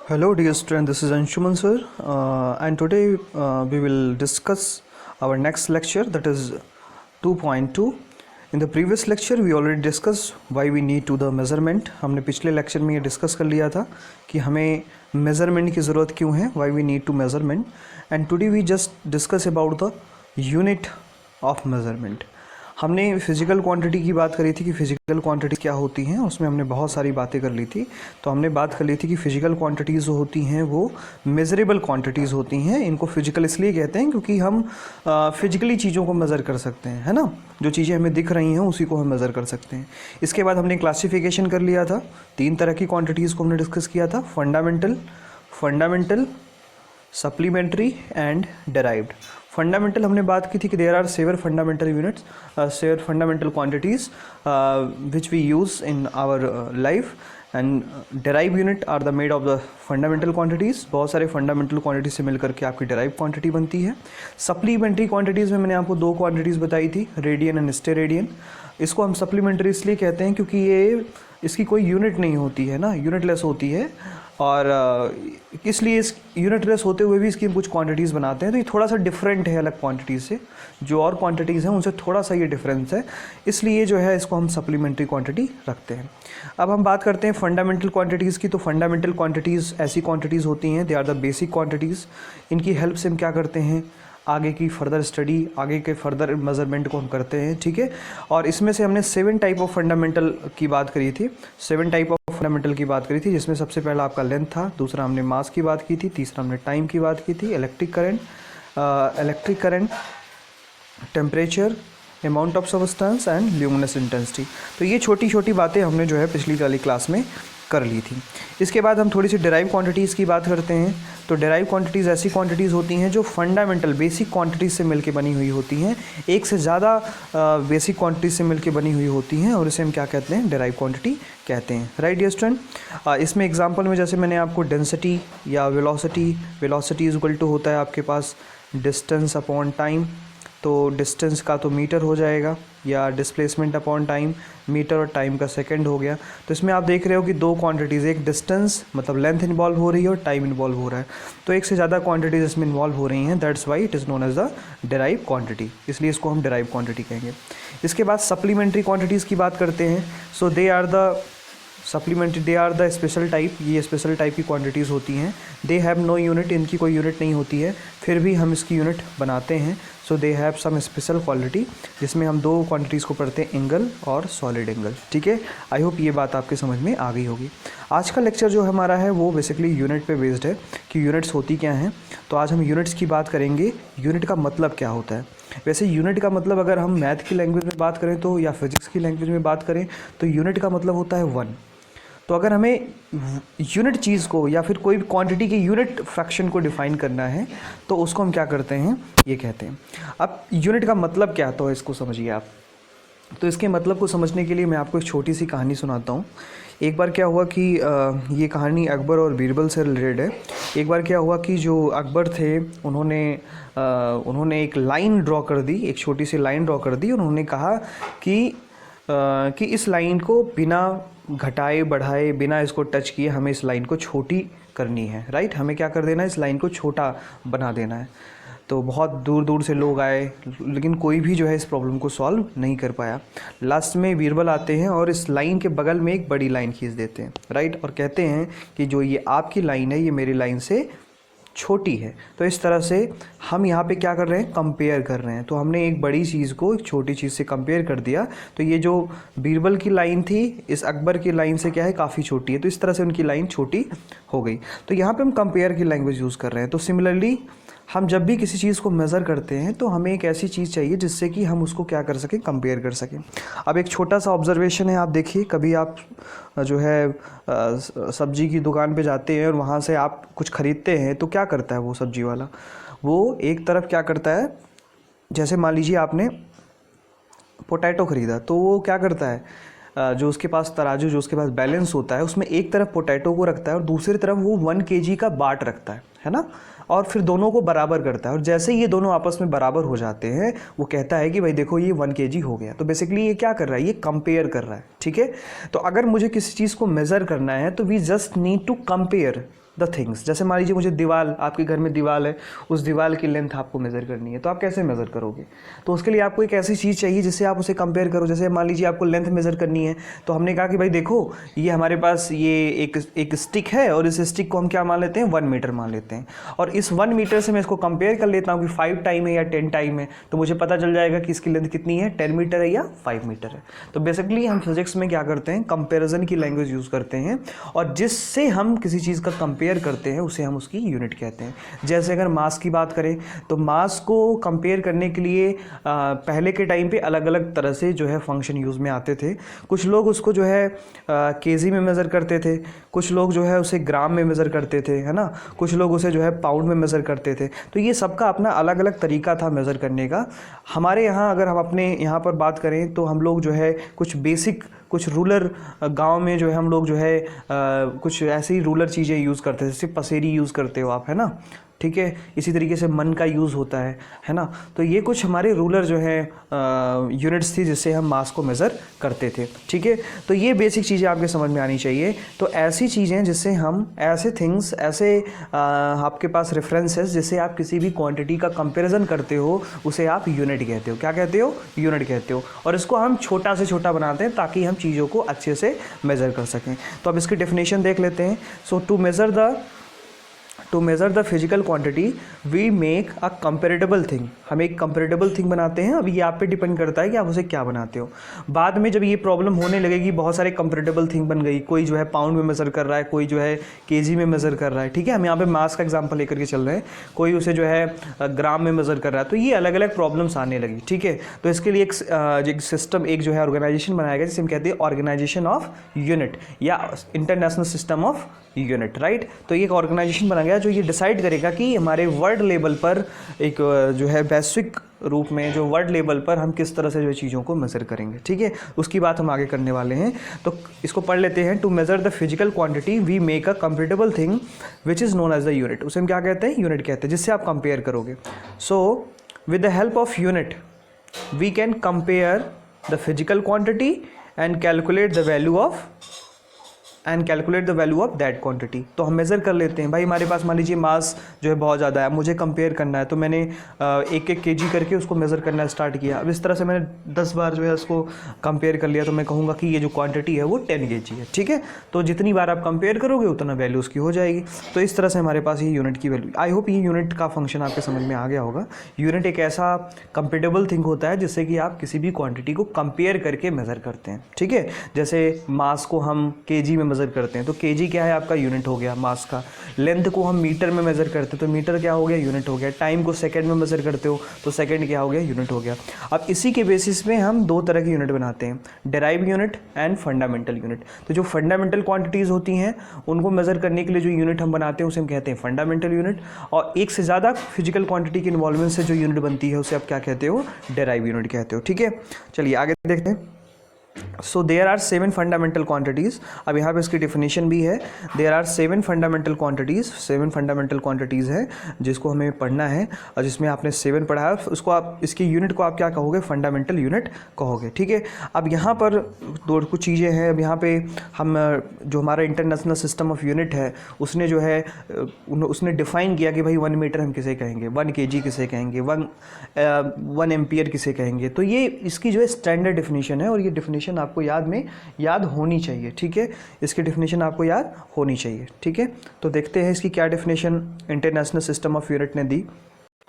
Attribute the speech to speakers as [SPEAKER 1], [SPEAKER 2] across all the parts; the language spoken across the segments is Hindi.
[SPEAKER 1] Hello dear student, this is Anshuman sir, and today we will discuss our next lecture, that is 2.2. In the previous lecture we already discussed why we need to the measurement. हमने पिछले लेक्चर में ये डिस्कस कर लिया था कि हमें मेज़रमेंट की ज़रूरत क्यों है, why we need to measurement, and today we just discuss about the unit of measurement. हमने फिज़िकल क्वांटिटी की बात करी थी कि फ़िज़िकल क्वांटिटी क्या होती हैं, उसमें हमने बहुत सारी बातें कर ली थी। तो हमने बात कर ली थी कि फ़िज़िकल क्वांटिटीज़ जो होती हैं वो मेज़रेबल क्वांटिटीज़ होती हैं। इनको फ़िज़िकल इसलिए कहते हैं क्योंकि हम फ़िज़िकली चीज़ों को मेज़र कर सकते हैं, है ना। जो चीज़ें हमें दिख रही हैं उसी को हम मेज़र कर सकते हैं। इसके बाद हमने क्लासिफिकेशन कर लिया था, 3 तरह की क्वान्टिटीज़ को हमने डिस्कस किया था, fundamental, supplementary and derived. Fundamental हमने बात की थी कि there are 7 fundamental units, 7 fundamental quantities which we use in our life, and derive unit are the made of the fundamental quantities. बहुत सारे फंडामेंटल क्वांटिटीज से मिलकर के आपकी डेराइव क्वांटिटी बनती है। सप्लीमेंट्री क्वांटिटीज़ में मैंने आपको 2 क्वांटिटीज़ बताई थी, रेडियन एंड स्टेरेडियन। इसको हम सप्लीमेंट्री इसलिए कहते हैं क्योंकि ये इसकी कोई यूनिट नहीं होती है ना, यूनिटलेस होती है, और इसलिए इस यूनिटलेस होते हुए भी इसकी हम कुछ क्वांटिटीज़ बनाते हैं। तो ये थोड़ा सा डिफरेंट है अलग क्वांटिटीज़ से, जो और क्वांटिटीज़ हैं उनसे थोड़ा सा ये डिफरेंस है, इसलिए जो है इसको हम सप्लीमेंट्री क्वांटिटी रखते हैं। अब हम बात करते हैं फंडामेंटल क्वांटिटीज़ की। तो फंडामेंटल क्वांटिटीज़ ऐसी क्वांटिटीज़ होती हैं, they are the basic quantities. इनकी हेल्प से हम क्या करते हैं, आगे की फर्दर स्टडी, आगे के फर्दर मेजरमेंट को हम करते हैं, ठीक है। और इसमें से हमने 7 टाइप ऑफ फंडामेंटल की बात करी थी, 7 टाइप ऑफ फंडामेंटल की बात करी थी, जिसमें सबसे पहला आपका लेंथ था, दूसरा हमने मास की बात की थी, तीसरा हमने टाइम की बात की थी, electric current, temperature, amount of substance and luminous intensity. तो ये छोटी छोटी बातें हमने जो है पिछली वाली क्लास में कर ली थी। इसके बाद हम थोड़ी सी डेराइव क्वांटिटीज़ की बात करते हैं। तो डेराइव क्वांटिटीज़ ऐसी क्वांटिटीज़ होती हैं जो फंडामेंटल बेसिक क्वांटिटीज़ से मिलके बनी हुई होती हैं, एक से ज़्यादा बेसिक क्वांटिटीज़ से मिलके बनी हुई होती हैं, और इसे हम क्या कहते हैं, डेराइव क्वांटिटी कहते हैं, राइट डियर स्टूडेंट। इसमें एग्जांपल में जैसे मैंने आपको डेंसिटी या वेलोसिटी इज इक्वल टू होता है आपके पास डिस्टेंस अपॉन टाइम। तो डिस्टेंस का तो मीटर हो जाएगा, या डिस्प्लेसमेंट अपॉन टाइम, मीटर और टाइम का सेकंड हो गया। तो इसमें आप देख रहे हो कि 2 क्वांटिटीज़, एक डिस्टेंस मतलब लेंथ इन्वॉल्व हो रही है और टाइम इन्वॉल्व हो रहा है। तो एक से ज़्यादा क्वांटिटीज़ इसमें इन्वॉल्व हो रही हैं, that's why it is known as the derive quantity, इसलिए इसको हम डेराइव क्वांटिटी कहेंगे। इसके बाद सप्लीमेंट्री क्वांटिटीज़ की बात करते हैं। So they are the special type, ये स्पेशल टाइप की क्वांटिटीज़ होती हैं। दे हैव नो यूनिट, इनकी कोई यूनिट नहीं होती है, फिर भी हम इसकी यूनिट बनाते हैं। So they have some special quality, जिसमें हम 2 क्वांटिटीज़ को पढ़ते हैं, एंगल और सॉलिड एंगल, ठीक है। आई होप ये बात आपके समझ में आ गई होगी। आज का लेक्चर जो हमारा है वो बेसिकली यूनिट पे बेस्ड है कि यूनिट्स होती क्या हैं। तो आज हम यूनिट्स की बात करेंगे, यूनिट का मतलब क्या होता है। वैसे यूनिट का मतलब अगर हम मैथ की लैंग्वेज में बात करें तो, या फिजिक्स की लैंग्वेज में बात करें तो यूनिट का मतलब होता है 1। तो अगर हमें यूनिट चीज़ को या फिर कोई क्वांटिटी की यूनिट फ्रैक्शन को डिफाइन करना है तो उसको हम क्या करते हैं, ये कहते हैं। अब यूनिट का मतलब क्या तो इसको समझिए आप। तो इसके मतलब को समझने के लिए मैं आपको एक छोटी सी कहानी सुनाता हूँ। एक बार क्या हुआ कि ये कहानी अकबर और बीरबल से रिलेटेड है। एक बार क्या हुआ कि जो अकबर थे उन्होंने एक लाइन ड्रॉ कर दी, एक छोटी सी लाइन ड्रॉ कर दी। उन्होंने कहा कि इस लाइन को बिना घटाए बढ़ाए, बिना इसको टच किए हमें इस लाइन को छोटी करनी है, राइट। हमें क्या कर देना है, इस लाइन को छोटा बना देना है। तो बहुत दूर दूर से लोग आए, लेकिन कोई भी जो है इस प्रॉब्लम को सॉल्व नहीं कर पाया। लास्ट में बीरबल आते हैं और इस लाइन के बगल में एक बड़ी लाइन खींच देते हैं, राइट, और कहते हैं कि जो ये आपकी लाइन है ये मेरी लाइन से छोटी है। तो इस तरह से हम यहाँ पे क्या कर रहे हैं, कंपेयर कर रहे हैं। तो हमने एक बड़ी चीज़ को एक छोटी चीज़ से कंपेयर कर दिया। तो ये जो बीरबल की लाइन थी इस अकबर की लाइन से क्या है, काफ़ी छोटी है। तो इस तरह से उनकी लाइन छोटी हो गई। तो यहाँ पे हम कंपेयर की लैंग्वेज यूज़ कर रहे हैं। तो सिमिलरली हम जब भी किसी चीज़ को मेज़र करते हैं तो हमें एक ऐसी चीज़ चाहिए जिससे कि हम उसको क्या कर सकें, कंपेयर कर सकें। अब एक छोटा सा ऑब्जर्वेशन है, आप देखिए, कभी आप जो है सब्जी की दुकान पे जाते हैं और वहाँ से आप कुछ ख़रीदते हैं तो क्या करता है वो सब्जी वाला, वो एक तरफ क्या करता है, जैसे मान लीजिए आपने पोटैटो ख़रीदा तो वो क्या करता है, जो उसके पास तराजू, जो उसके पास बैलेंस होता है, उसमें एक तरफ पोटैटो को रखता है और दूसरी तरफ वो 1 kg का बाट रखता है ना, और फिर दोनों को बराबर करता है। और जैसे ही ये दोनों आपस में बराबर हो जाते हैं वो कहता है कि भाई देखो ये 1 kg हो गया। तो बेसिकली ये क्या कर रहा है, ये कंपेयर कर रहा है, ठीक है। तो अगर मुझे किसी चीज़ को मेज़र करना है तो we just need to compare, the things. जैसे मान लीजिए मुझे दीवार, आपके घर में दीवार है, उस दीवार की लेंथ आपको मेज़र करनी है, तो आप कैसे मेज़र करोगे? तो उसके लिए आपको एक ऐसी चीज़ चाहिए जिससे आप उसे कंपेयर करो। जैसे मान लीजिए आपको लेंथ मेज़र करनी है, तो हमने कहा कि भाई देखो ये हमारे पास ये एक स्टिक है और इस स्टिक को हम क्या मान लेते हैं, 1 मीटर मान लेते हैं, और इस 1 मीटर से मैं इसको कंपेयर कर लेता हूँ कि 5 टाइम है या 10 टाइम है, तो मुझे पता चल जाएगा कि इसकी लेंथ कितनी है, 10 मीटर है या 5 मीटर है। तो बेसिकली हम फिजिक्स में क्या करते हैं, कंपेरिजन की लैंग्वेज यूज़ करते हैं, और जिससे हम किसी चीज़ का कंपेयर करते हैं उसे हम उसकी यूनिट कहते हैं। जैसे अगर मास की बात करें तो मास को कंपेयर करने के लिए पहले के टाइम पे अलग अलग तरह से जो है फंक्शन यूज़ में आते थे। कुछ लोग उसको जो है केजी में मेज़र करते थे, कुछ लोग जो है उसे ग्राम में मेज़र करते थे, है ना, कुछ लोग उसे जो है पाउंड में मेज़र करते थे। तो ये सबका अपना अलग अलग तरीका था मेज़र करने का। हमारे यहाँ अगर हम अपने यहाँ पर बात करें तो हम लोग जो है कुछ बेसिक, कुछ रूलर गांव में जो है हम लोग जो है कुछ ऐसी रूलर चीज़ें यूज़ करते थे, जैसे पसेरी यूज़ करते हो आप, है ना, ठीक है, इसी तरीके से मन का यूज़ होता है ना। तो ये कुछ हमारे रूलर जो है यूनिट्स थी जिससे हम मास को मेज़र करते थे, ठीक है। तो ये बेसिक चीज़ें आपके समझ में आनी चाहिए। तो ऐसी चीज़ें जिससे हम, ऐसे थिंग्स, ऐसे आपके पास रेफरेंसेस जिससे आप किसी भी क्वांटिटी का कंपैरिजन करते हो उसे आप यूनिट कहते हो। क्या कहते हो? यूनिट कहते हो। और इसको हम छोटा से छोटा बनाते हैं ताकि हम चीज़ों को अच्छे से मेज़र कर सकें। तो अब इसकी डेफिनेशन देख लेते हैं। So to measure the physical quantity we make a comparable thing. हम एक कंपेरेटिबल थिंग बनाते हैं। अब ये आप पे डिपेंड करता है कि आप उसे क्या बनाते हो। बाद में जब ये प्रॉब्लम होने लगेगी, बहुत सारे कंपेरेटिबल थिंग बन गई, कोई जो है पाउंड में मेज़र कर रहा है, कोई जो है केजी में मेज़र कर रहा है, ठीक है। हम यहाँ पे मास का एग्जांपल लेकर के चल रहे हैं, कोई उसे जो है ग्राम में मेज़र कर रहा है। तो ये अलग अलग प्रॉब्लम्स आने लगी, ठीक है। तो इसके लिए एक सिस्टम, एक जो है ऑर्गेनाइजेशन बनाया गया जिसे हम कहते हैं ऑर्गेनाइजेशन ऑफ यूनिट या international system of unit, right. तो ये एक ऑर्गेनाइजेशन बना गया जो ये डिसाइड करेगा कि हमारे वर्ल्ड लेवल पर, एक जो है वैश्विक रूप में जो वर्ल्ड लेवल पर हम किस तरह से जो चीज़ों को मेज़र करेंगे, ठीक है। उसकी बात हम आगे करने वाले हैं। तो इसको पढ़ लेते हैं। To measure the physical quantity we make a comparable thing which is known as the unit. उसे हम क्या कहते हैं? यूनिट कहते हैं, जिससे आप कंपेयर करोगे। So with the help of unit we can compare the physical quantity and calculate the value of that quantity. तो हम मेज़र कर लेते हैं। भाई हमारे पास मान लीजिए मास जो है बहुत ज़्यादा है, मुझे कंपेयर करना है, तो मैंने एक एक केजी करके उसको मेज़र करना स्टार्ट किया। अब इस तरह से मैंने 10 बार जो है उसको कंपेयर कर लिया, तो मैं कहूँगा कि ये जो क्वांटिटी है वो 10 केजी है, ठीक है। तो जितनी बार आप कंपेयर करोगे उतना वैल्यू उसकी हो जाएगी। तो इस तरह से हमारे पास ये यूनिट की वैल्यू। आई होप ये यूनिट का फंक्शन आपके समझ में आ गया होगा। यूनिट एक ऐसा कंपेरेबल थिंग होता है जिससे कि आप किसी भी क्वांटिटी को कंपेयर करके मेज़र करते हैं, ठीक है। जैसे मास को हम केजी में मेज़र करते हैं, तो केजी क्या है? आपका यूनिट हो गया मास का। लेंथ को हम मीटर में मेज़र करते हैं, तो मीटर क्या हो गया? यूनिट हो गया। टाइम को सेकंड में मेज़र करते हो तो सेकंड क्या हो गया? यूनिट हो गया। अब इसी के बेसिस में हम दो तरह की यूनिट बनाते हैं, derive unit and fundamental unit. तो जो फंडामेंटल क्वांटिटीज़ होती हैं उनको मेज़र करने के लिए जो यूनिट हम बनाते हैं उसे हम कहते हैं फंडामेंटल यूनिट। और एक से ज़्यादा फिजिकल क्वांटिटी के इन्वॉल्वमेंट से जो यूनिट बनती है उसे आप क्या कहते हो? डेराइव यूनिट कहते हो, ठीक है। चलिए आगे देखते हैं। So there are 7 fundamental quantities. अब यहाँ पे इसकी डिफिनीशन भी है। There are 7 fundamental quantities. 7 fundamental quantities है जिसको हमें पढ़ना है, और जिसमें आपने 7 पढ़ा है उसको आप, इसकी यूनिट को आप क्या कहोगे? फंडामेंटल यूनिट कहोगे, ठीक है। अब यहाँ पर दो कुछ चीज़ें हैं। अब यहाँ पे हम जो हमारा इंटरनेशनल सिस्टम ऑफ यूनिट है उसने जो है उसने डिफ़ाइन किया कि भाई 1 मीटर हम किसे कहेंगे, 1 केजी किसे कहेंगे, 1 एम्पियर किसे कहेंगे। तो ये इसकी जो है स्टैंडर्ड डिफिनीशन है, और ये डिफिनीशन आपको याद होनी चाहिए, ठीक है। इसकी डेफिनेशन आपको याद होनी चाहिए, ठीक है। तो देखते हैं इसकी क्या definition international system of unit ने दी।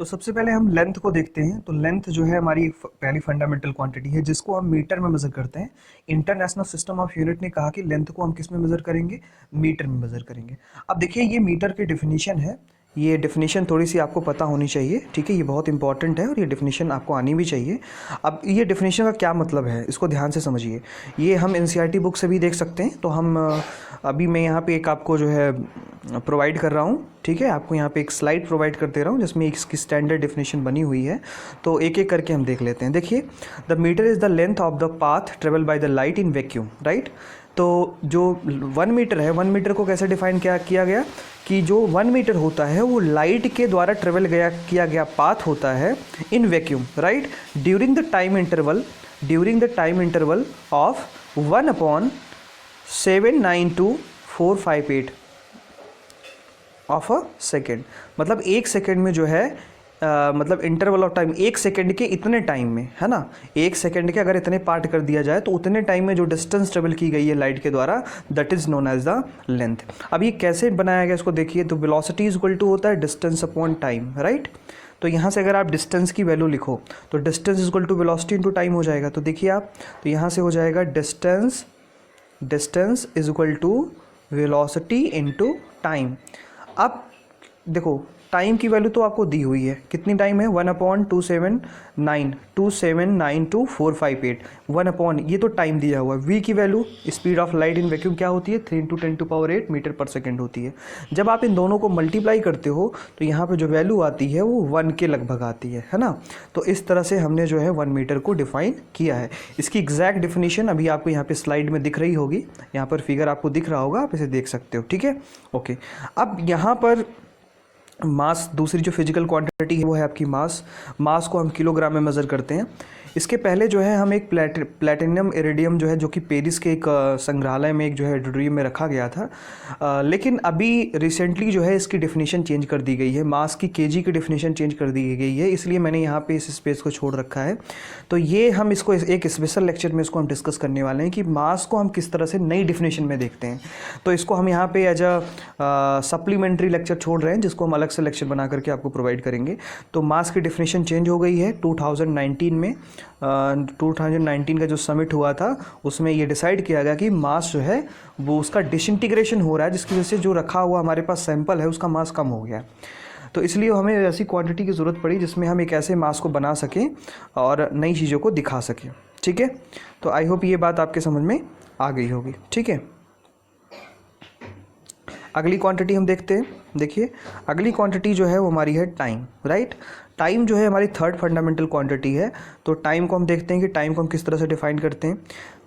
[SPEAKER 1] तो सबसे पहले हम लेंथ को देखते हैं। तो लेंथ जो है हमारी पहली फंडामेंटल क्वांटिटी है जिसको हम मीटर में मेज़र करते हैं। इंटरनेशनल सिस्टम ऑफ यूनिट ने कहा कि लेंथ को हम किस में मेज़र करेंगे? मीटर में मेज़र करेंगे। अब देखिए ये मीटर की डेफिनेशन है, ये डेफिनेशन थोड़ी सी आपको पता होनी चाहिए, ठीक है। ये बहुत इंपॉर्टेंट है और ये डेफिनेशन आपको आनी भी चाहिए। अब ये डेफिनेशन का क्या मतलब है इसको ध्यान से समझिए। ये हम एनसीईआरटी बुक से भी देख सकते हैं। तो हम अभी मैं यहाँ पे एक आपको जो है प्रोवाइड कर रहा हूँ, ठीक है। आपको यहाँ पे एक स्लाइड प्रोवाइड कर दे रहा हूँ जिसमें इसकी स्टैंडर्ड डेफिनेशन बनी हुई है। तो एक एक करके हम देख लेते हैं। देखिए, the metre is the length of the path travel by the light in vacuum, right. तो जो 1 मीटर है, 1 मीटर को कैसे डिफाइन किया गया कि जो 1 मीटर होता है वो लाइट के द्वारा ट्रेवल किया गया पाथ होता है इन vacuum, right, during the time interval of 1/792,458, of a second, मतलब 1 सेकेंड में जो है मतलब इंटरवल ऑफ टाइम 1 सेकेंड के इतने टाइम में, है ना, 1 सेकेंड के अगर इतने पार्ट कर दिया जाए तो उतने टाइम में जो डिस्टेंस ट्रेवल की गई है लाइट के द्वारा, that is known as the length. अब ये कैसे बनाया गया इसको देखिए, तो वेलोसिटी इज इक्वल टू होता है डिस्टेंस अपॉन टाइम, राइट। तो यहाँ से अगर आप डिस्टेंस की वैल्यू लिखो तो distance is equal to velocity into time हो जाएगा। तो देखिए आप, तो यहाँ से हो जाएगा distance is equal to velocity into time. अब देखो टाइम की वैल्यू तो आपको दी हुई है, कितनी टाइम है 1/279 1 अपॉन, ये तो टाइम दिया हुआ है। वी की value speed of light in vacuum क्या होती है 3 × 10⁸ मीटर पर सेकेंड होती है। जब आप इन दोनों को मल्टीप्लाई करते हो तो यहाँ पे जो वैल्यू आती है वो 1 के लगभग आती है ना। तो इस तरह से हमने जो है 1 मीटर को डिफाइन किया है। इसकी एग्जैक्ट डिफिनीशन अभी आपको यहाँ पे स्लाइड में दिख रही होगी, यहाँ पर फिगर आपको दिख रहा होगा, आप इसे देख सकते हो, ठीक है, ओके। अब यहाँ पर मास, दूसरी जो फिजिकल क्वांटिटी है वो है आपकी मास को हम किलोग्राम में मेज़र करते हैं। इसके पहले जो है हम एक प्लेटिनम इरिडियम जो है, जो कि पेरिस के एक संग्रहालय में एक जो है ऑडिटोरियम में रखा गया था, लेकिन अभी रिसेंटली जो है इसकी डेफिनेशन चेंज कर दी गई है, मास की केजी की डेफिनेशन चेंज कर दी गई है, इसलिए मैंने यहाँ पे इस स्पेस को छोड़ रखा है। तो ये हम इसको एक स्पेशल लेक्चर में इसको हम डिस्कस करने वाले हैं कि मास को हम किस तरह से नई डेफिनेशन में देखते हैं। तो इसको हम यहाँ पे एज अ सप्लीमेंट्री लेक्चर छोड़ रहे हैं, जिसको हम अलग से लेक्चर बना करके आपको प्रोवाइड करेंगे। तो मास की डेफिनेशन चेंज हो गई है 2019 में। 2019 का जो समिट हुआ था उसमें ये डिसाइड किया गया कि मास जो है वो उसका डिसइंटीग्रेशन हो रहा है, जिसकी वजह से जो रखा हुआ हमारे पास सैंपल है उसका मास कम हो गया। तो इसलिए हमें ऐसी क्वांटिटी की ज़रूरत पड़ी जिसमें हम एक ऐसे मास को बना सकें और नई चीज़ों को दिखा सकें, ठीक है। तो आई होप ये बात आपके समझ में आ गई होगी, ठीक है। अगली क्वांटिटी हम देखते हैं। देखिए अगली क्वांटिटी जो है वो हमारी है टाइम, राइट। टाइम जो है हमारी थर्ड फंडामेंटल क्वांटिटी है। तो टाइम को हम देखते हैं कि टाइम को हम किस तरह से डिफाइन करते हैं।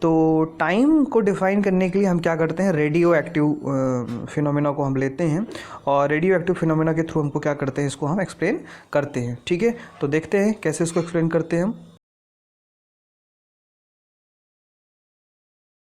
[SPEAKER 1] तो टाइम को डिफाइन करने के लिए हम क्या करते हैं, रेडियो एक्टिव फिनोमेना को हम लेते हैं और रेडियो एक्टिव फिनोमेना के थ्रू हमको क्या करते हैं, इसको हम एक्सप्लेन करते हैं, ठीक है। तो देखते हैं कैसे इसको एक्सप्लेन करते हैं हम।